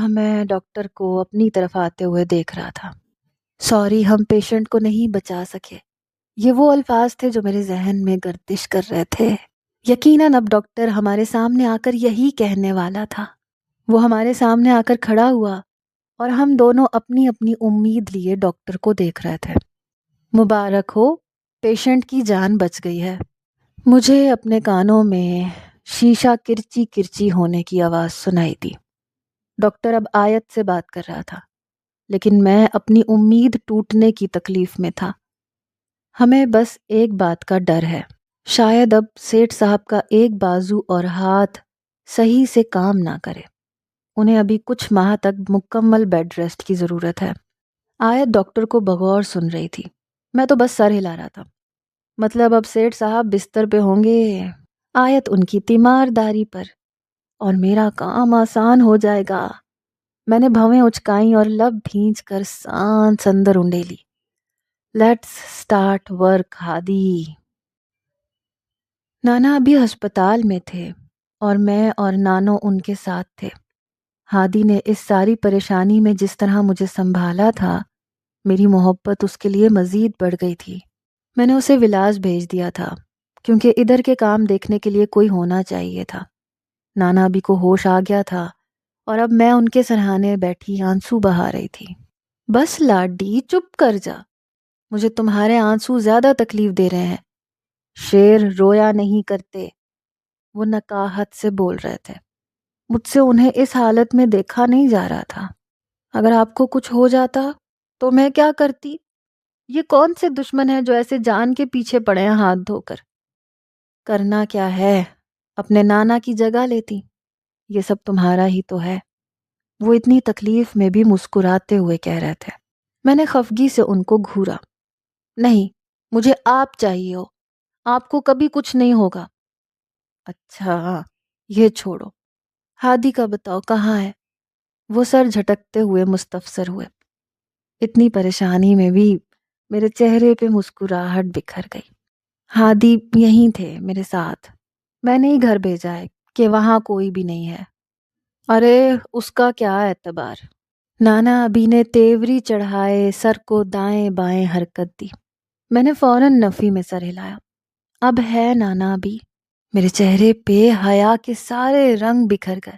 S1: میں ڈاکٹر کو اپنی طرف آتے ہوئے دیکھ رہا تھا۔ سوری، ہم پیشنٹ کو نہیں بچا سکے۔ یہ وہ الفاظ تھے جو میرے ذہن میں گردش کر رہے تھے۔ یقیناً اب ڈاکٹر ہمارے سامنے آ کر یہی کہنے والا تھا۔ وہ ہمارے سامنے آ کر کھڑا ہوا اور ہم دونوں اپنی اپنی امید لیے ڈاکٹر کو دیکھ رہے تھے۔ مبارک ہو، پیشنٹ کی جان بچ گئی ہے۔ مجھے اپنے کانوں میں شیشہ کرچی کرچی ہونے کی آواز سنائی دی۔ ڈاکٹر اب آیت سے بات کر رہا تھا، لیکن میں اپنی امید ٹوٹنے کی تکلیف میں تھا۔ ہمیں بس ایک بات کا ڈر ہے، شاید اب سیٹھ صاحب کا ایک بازو اور ہاتھ صحیح سے کام نہ کرے۔ انہیں ابھی کچھ ماہ تک مکمل بیڈ ریسٹ کی ضرورت ہے۔ آیت ڈاکٹر کو بغور سن رہی تھی، میں تو بس سر ہلا رہا تھا۔ مطلب اب سیٹھ صاحب بستر پہ ہوں گے، آیت ان کی تیمارداری پر، اور میرا کام آسان ہو جائے گا۔ میں نے بھویں اچکائیں اور لب بھینچ کر سانس اندر انڈیلی۔ لیٹس سٹارٹ ورک ہادی۔ نانا ابھی ہسپتال میں تھے اور میں اور نانو ان کے ساتھ تھے۔ ہادی نے اس ساری پریشانی میں جس طرح مجھے سنبھالا تھا، میری محبت اس کے لیے مزید بڑھ گئی تھی۔ میں نے اسے ولاس بھیج دیا تھا، کیونکہ ادھر کے کام دیکھنے کے لیے کوئی ہونا چاہیے تھا۔ نانا ابھی کو ہوش آ گیا تھا اور اب میں ان کے سرہانے بیٹھی آنسو بہا رہی تھی۔ بس لاڈی چپ کر جا، مجھے تمہارے آنسو زیادہ تکلیف دے رہے ہیں۔ شیر رویا نہیں کرتے، وہ نکاہت سے بول رہے تھے۔ مجھ سے انہیں اس حالت میں دیکھا نہیں جا رہا تھا۔ اگر آپ کو کچھ ہو جاتا تو میں کیا کرتی؟ یہ کون سے دشمن ہیں جو ایسے جان کے پیچھے پڑے ہیں ہاتھ دھو کر؟ کرنا کیا ہے، اپنے نانا کی جگہ لیتی۔ یہ سب تمہارا ہی تو ہے۔ وہ اتنی تکلیف میں بھی مسکراتے ہوئے کہہ رہے تھے۔ میں نے خفگی سے ان کو گھورا۔ نہیں، مجھے آپ چاہیے ہو، آپ کو کبھی کچھ نہیں ہوگا۔ اچھا، یہ چھوڑو، ہادی کا بتاؤ کہاں ہے؟ وہ سر جھٹکتے ہوئے مستفسر ہوئے۔ اتنی پریشانی میں بھی میرے چہرے پہ مسکراہٹ بکھر گئی۔ ہادی یہیں تھے میرے ساتھ، میں نے ہی گھر بھیجا ہے کہ وہاں کوئی بھی نہیں ہے۔ ارے اس کا کیا اعتبار؟ نانا ابھی نے تیوری چڑھائے سر کو دائیں بائیں حرکت دی۔ میں نے فوراً نفی میں سر ہلایا۔ اب ہے نانا ابھی؟ میرے چہرے پہ حیا کے سارے رنگ بکھر گئے۔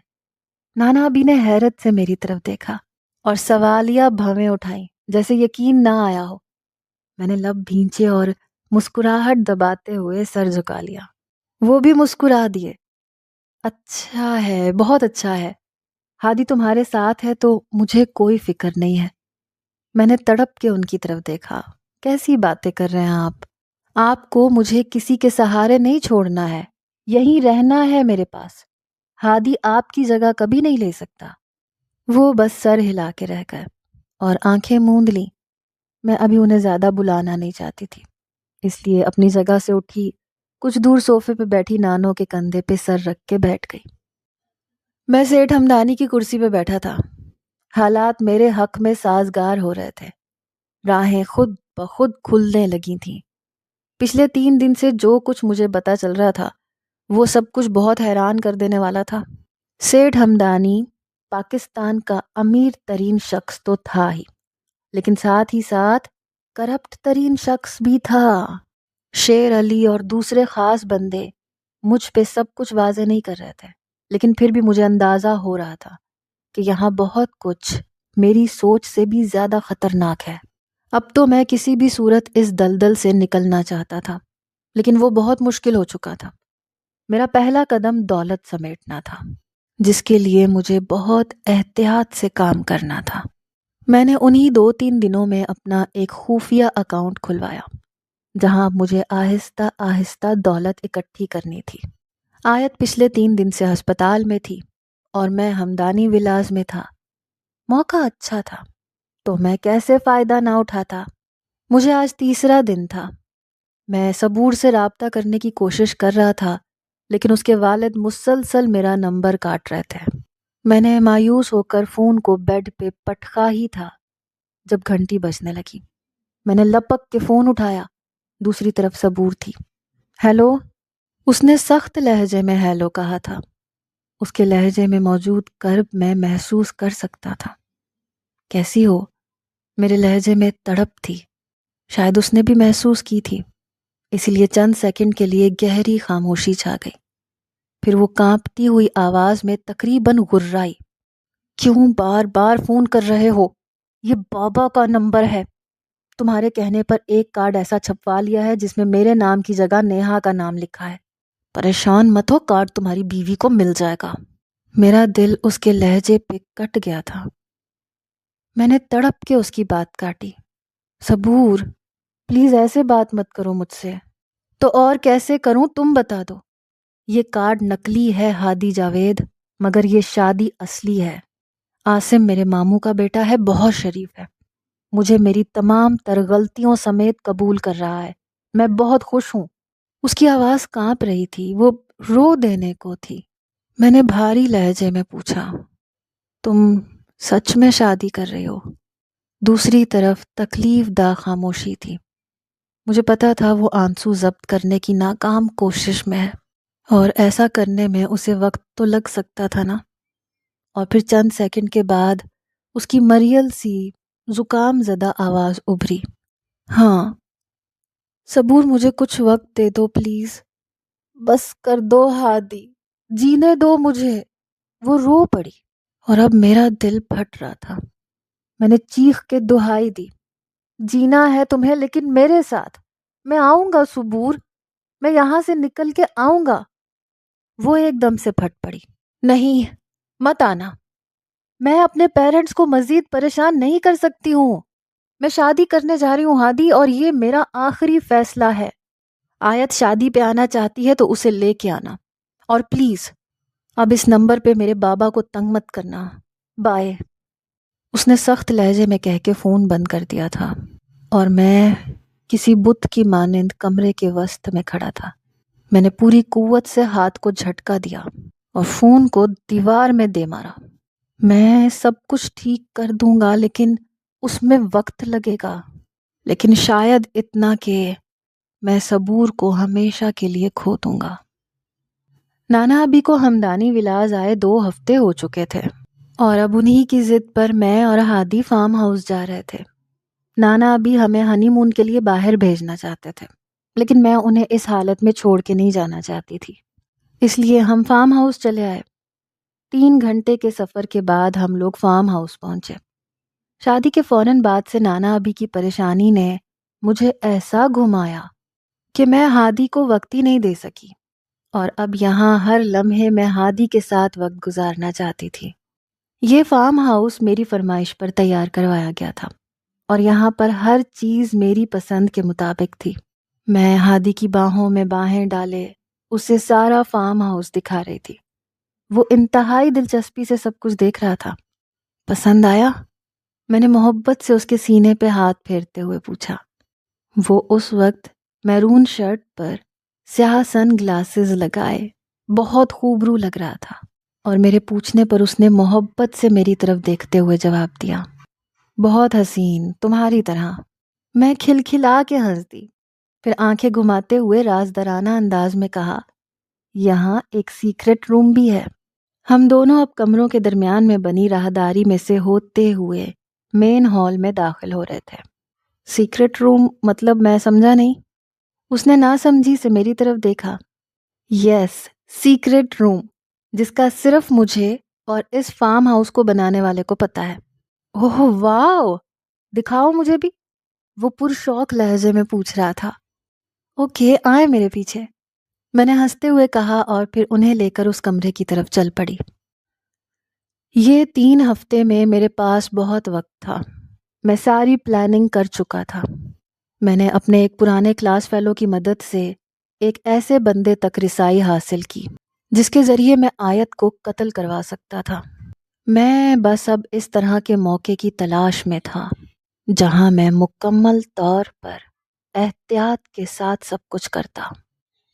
S1: نانا ابھی نے حیرت سے میری طرف دیکھا اور سوالیہ بھویں اٹھائیں، جیسے یقین نہ آیا ہو۔ میں نے لب بھینچے اور مسکراہٹ دباتے ہوئے سر جھکا لیا۔ وہ بھی مسکرا دیے۔ اچھا ہے، بہت اچھا ہے۔ ہادی تمہارے ساتھ ہے تو مجھے کوئی فکر نہیں ہے۔ میں نے تڑپ کے ان کی طرف دیکھا۔ کیسی باتیں کر رہے ہیں آپ؟ آپ کو مجھے کسی کے سہارے نہیں چھوڑنا ہے، یہیں رہنا ہے میرے پاس۔ ہادی آپ کی جگہ کبھی نہیں لے سکتا۔ وہ بس سر ہلا کے رہ گئے اور آنکھیں موند لیں۔ میں ابھی انہیں زیادہ بلانا نہیں چاہتی تھی، اس لیے اپنی جگہ سے اٹھی، کچھ دور صوفے پہ بیٹھی نانو کے کندھے پہ سر رکھ کے بیٹھ گئی۔ میں سیٹھ ہمدانی کی کرسی پہ بیٹھا تھا۔ حالات میرے حق میں سازگار ہو رہے تھے۔ راہیں خود بخود کھلنے لگی تھیں۔ پچھلے 3 دن سے جو کچھ مجھے پتا چل رہا تھا وہ سب کچھ بہت حیران کر دینے والا تھا۔ سیٹھ ہمدانی پاکستان کا امیر ترین شخص تو تھا ہی، لیکن ساتھ ہی ساتھ کرپٹ ترین شخص بھی تھا۔ شیر علی اور دوسرے خاص بندے مجھ پہ سب کچھ واضح نہیں کر رہے تھے، لیکن پھر بھی مجھے اندازہ ہو رہا تھا کہ یہاں بہت کچھ میری سوچ سے بھی زیادہ خطرناک ہے۔ اب تو میں کسی بھی صورت اس دلدل سے نکلنا چاہتا تھا، لیکن وہ بہت مشکل ہو چکا تھا۔ میرا پہلا قدم دولت سمیٹنا تھا، جس کے لیے مجھے بہت احتیاط سے کام کرنا تھا۔ میں نے انہی 2-3 دنوں میں اپنا ایک خفیہ اکاؤنٹ کھلوایا، جہاں مجھے آہستہ آہستہ دولت اکٹھی کرنی تھی۔ آیت پچھلے 3 دن سے ہسپتال میں تھی اور میں ہمدانی ولاز میں تھا۔ موقع اچھا تھا تو میں کیسے فائدہ نہ اٹھاتا۔ مجھے آج تیسرا دن تھا۔ میں صبور سے رابطہ کرنے کی کوشش کر رہا تھا، لیکن اس کے والد مسلسل میرا نمبر کاٹ رہے تھے۔ میں نے مایوس ہو کر فون کو بیڈ پہ پٹکا ہی تھا جب گھنٹی بجنے لگی۔ میں نے لپک کے فون اٹھایا۔ دوسری طرف صبور تھی۔ ہیلو، اس نے سخت لہجے میں ہیلو کہا تھا۔ اس کے لہجے میں موجود کرب میں محسوس کر سکتا تھا۔ کیسی ہو؟ میرے لہجے میں تڑپ تھی۔ شاید اس نے بھی محسوس کی تھی، اسی لیے چند سیکنڈ کے لیے گہری خاموشی چھا گئی۔ پھر وہ کانپتی ہوئی آواز میں تقریباً غرائی، کیوں بار بار فون کر رہے ہو؟ یہ بابا کا نمبر ہے۔ تمہارے کہنے پر ایک کارڈ ایسا چھپوا لیا ہے جس میں میرے نام کی جگہ نیہا کا نام لکھا ہے۔ پریشان مت ہو، کارڈ تمہاری بیوی کو مل جائے گا۔ میرا دل اس کے لہجے پہ کٹ گیا تھا۔ میں نے تڑپ کے اس کی بات کاٹی۔ صبور، پلیز ایسے بات مت کرو مجھ سے۔ تو اور کیسے کروں، تم بتا دو۔ یہ کارڈ نقلی ہے ہادی جاوید، مگر یہ شادی اصلی ہے۔ عاصم میرے ماموں کا بیٹا ہے، بہت شریف ہے، مجھے میری تمام تر غلطیوں سمیت قبول کر رہا ہے۔ میں بہت خوش ہوں۔ اس کی آواز کانپ رہی تھی، وہ رو دینے کو تھی۔ میں نے بھاری لہجے میں پوچھا، تم سچ میں شادی کر رہی ہو؟ دوسری طرف تکلیف دہ خاموشی تھی۔ مجھے پتا تھا وہ آنسو ضبط کرنے کی ناکام کوشش میں ہے، اور ایسا کرنے میں اسے وقت تو لگ سکتا تھا نا۔ اور پھر چند سیکنڈ کے بعد اس کی مریل سی زکام زدہ آواز ابھری، ہاں صبور، مجھے کچھ وقت دے دو پلیز، بس کر دو ہادی، جینے دو مجھے۔ وہ رو پڑی اور اب میرا دل پھٹ رہا تھا۔ میں نے چیخ کے دہائی دی، جینا ہے تمہیں لیکن میرے ساتھ۔ میں آؤں گا صبور، میں یہاں سے نکل کے آؤں گا۔ وہ ایک دم سے پھٹ پڑی، نہیں مت آنا، میں اپنے پیرنٹس کو مزید پریشان نہیں کر سکتی ہوں۔ میں شادی کرنے جا رہی ہوں ہادی، اور یہ میرا آخری فیصلہ ہے۔ آیت شادی پہ آنا چاہتی ہے تو اسے لے کے آنا، اور پلیز اب اس نمبر پہ میرے بابا کو تنگ مت کرنا، بائے۔ اس نے سخت لہجے میں کہہ کے فون بند کر دیا تھا، اور میں کسی بت کی مانند کمرے کے وسط میں کھڑا تھا۔ میں نے پوری قوت سے ہاتھ کو جھٹکا دیا اور فون کو دیوار میں دے مارا۔ میں سب کچھ ٹھیک کر دوں گا، لیکن اس میں وقت لگے گا، لیکن شاید اتنا کہ میں صبور کو ہمیشہ کے لیے کھو دوں گا۔ نانا ابھی کو ہمدانی ولاز آئے 2 ہفتے ہو چکے تھے، اور اب انہی کی ضد پر میں اور ہادی فارم ہاؤس جا رہے تھے۔ نانا ابھی ہمیں ہنی مون کے لیے باہر بھیجنا چاہتے تھے، لیکن میں انہیں اس حالت میں چھوڑ کے نہیں جانا چاہتی تھی، اس لیے ہم فارم ہاؤس چلے آئے۔ 3 گھنٹے کے سفر کے بعد ہم لوگ فارم ہاؤس پہنچے۔ شادی کے فوراً بعد سے نانا ابھی کی پریشانی نے مجھے ایسا گھمایا کہ میں ہادی کو وقت ہی نہیں دے سکی، اور اب یہاں ہر لمحے میں ہادی کے ساتھ وقت گزارنا چاہتی تھی۔ یہ فارم ہاؤس میری فرمائش پر تیار کروایا گیا تھا، اور یہاں پر ہر چیز میری پسند کے مطابق تھی۔ میں ہادی کی باہوں میں باہیں ڈالے اسے سارا فارم ہاؤس دکھا رہی تھی۔ وہ انتہائی دلچسپی سے سب کچھ دیکھ رہا تھا۔ پسند آیا؟ میں نے محبت سے اس کے سینے پہ ہاتھ پھیرتے ہوئے پوچھا۔ وہ اس وقت میرون شرٹ پر سیاہ سن گلاسز لگائے بہت خوبرو لگ رہا تھا۔ اور میرے پوچھنے پر اس نے محبت سے میری طرف دیکھتے ہوئے جواب دیا، بہت حسین، تمہاری طرح۔ میں کھلکھلا کے ہنس دی، پھر آنکھیں گھماتے ہوئے رازدارانہ انداز میں کہا، یہاں ایک سیکرٹ روم بھی ہے۔ ہم دونوں اب کمروں کے درمیان میں بنی راہداری میں سے ہوتے ہوئے مین ہال میں داخل ہو رہے تھے۔ سیکرٹ روم مطلب؟ میں سمجھا نہیں۔ اس نے ناسمجھی سے میری طرف دیکھا۔ یس، سیکرٹ روم، جس کا صرف مجھے اور اس فارم ہاؤس کو بنانے والے کو پتا ہے۔ اوہ واو، دکھاؤ مجھے بھی، وہ پرشوق لہجے میں پوچھ رہا تھا۔ اوکے، آئے میرے پیچھے، میں نے ہنستے ہوئے کہا اور پھر انہیں لے کر اس کمرے کی طرف چل پڑی۔ یہ 3 ہفتے میں میرے پاس بہت وقت تھا۔ میں ساری پلاننگ کر چکا تھا۔ میں نے اپنے ایک پرانے کلاس فیلو کی مدد سے ایک ایسے بندے تک رسائی حاصل کی جس کے ذریعے میں آیت کو قتل کروا سکتا تھا۔ میں بس اب اس طرح کے موقع کی تلاش میں تھا جہاں میں مکمل طور پر احتیاط کے ساتھ سب کچھ کرتا۔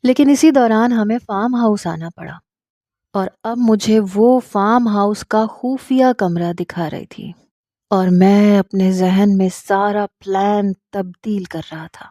S1: لیکن اسی دوران ہمیں فارم ہاؤس آنا پڑا، اور اب مجھے وہ فارم ہاؤس کا خفیہ کمرہ دکھا رہی تھی، اور میں اپنے ذہن میں سارا پلان تبدیل کر رہا تھا۔